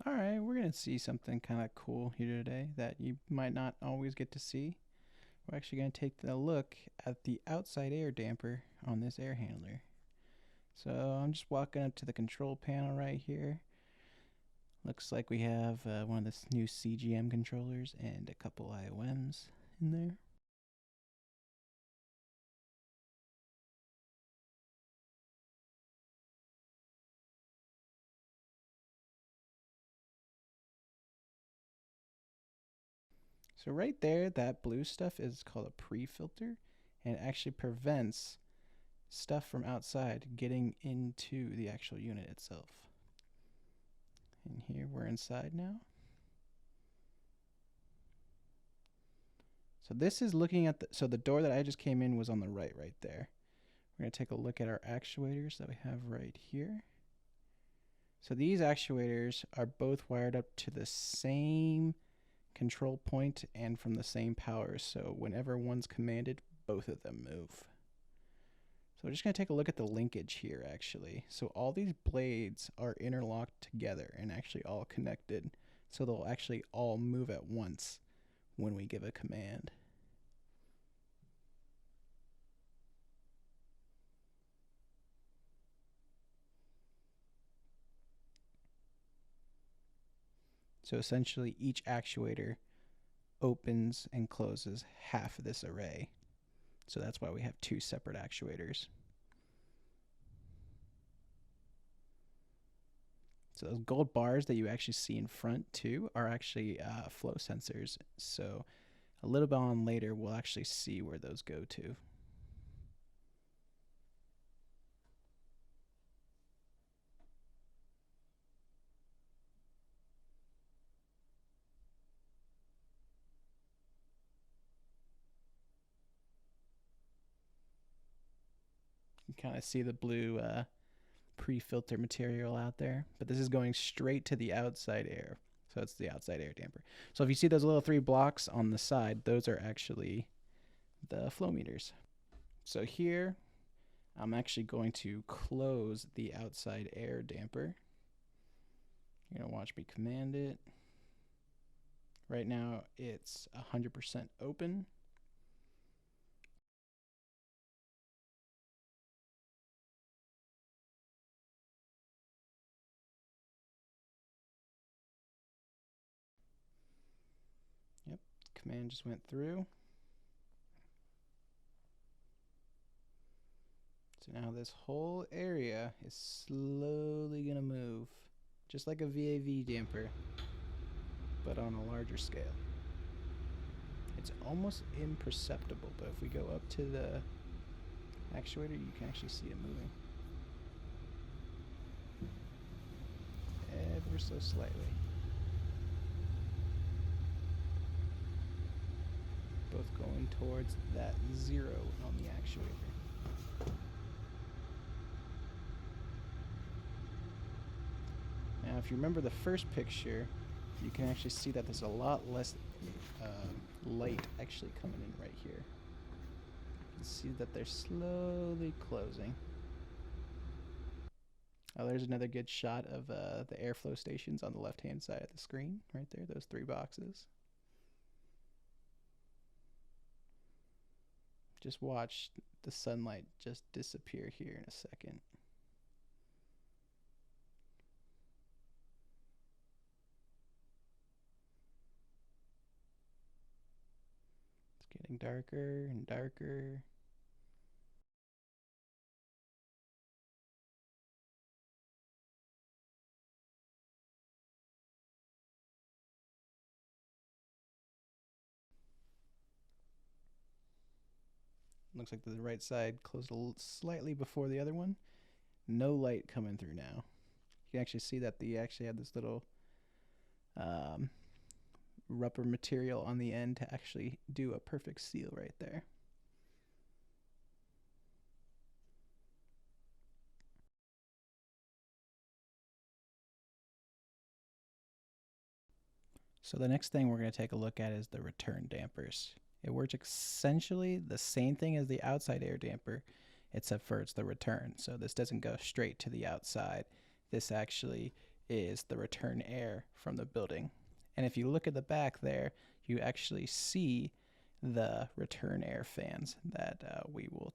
Alright, we're going to see something kind of cool here today that you might not always get to see. We're actually going to take a look at the outside air damper on this air handler. So I'm just walking up to the control panel right here. Looks like we have one of the new CGM controllers and a couple IOMs in there. So right there, that blue stuff is called a pre-filter, and it actually prevents stuff from outside getting into the actual unit itself. And here we're inside now. So this is looking at so the door that I just came in was on the right there. We're going to take a look at our actuators that we have right here. So these actuators are both wired up to the same control point and from the same power. So whenever one's commanded, both of them move. So we're just going to take a look at the linkage here actually. So all these blades are interlocked together and actually all connected. So they'll actually all move at once when we give a command. So essentially each actuator opens and closes half of this array. So that's why we have two separate actuators. So those gold bars that you actually see in front too are actually flow sensors. So a little bit on later, we'll actually see where those go to. You can kind of see the blue pre-filter material out there, but this is going straight to the outside air. So it's the outside air damper. So if you see those little 3 blocks on the side, those are actually the flow meters. So here, I'm actually going to close the outside air damper. You're gonna watch me command it. Right now, it's 100% open. Yep, command just went through. So now this whole area is slowly gonna move, just like a VAV damper, but on a larger scale. It's almost imperceptible, but if we go up to the actuator, you can actually see it moving. Ever so slightly. Both going towards that 0 on the actuator. Now, if you remember the first picture, you can actually see that there's a lot less light actually coming in right here. You can see that they're slowly closing. Oh, there's another good shot of the airflow stations on the left-hand side of the screen, right there, those 3 boxes. Just watch the sunlight just disappear here in a second. It's getting darker and darker. Looks like the right side closed a little slightly before the other one. No light coming through now. You can actually see that they actually had this little rubber material on the end to actually do a perfect seal right there. So the next thing we're going to take a look at is the return dampers. It works essentially the same thing as the outside air damper, except for it's the return. So this doesn't go straight to the outside. This actually is the return air from the building. And if you look at the back there, you actually see the return air fans that we will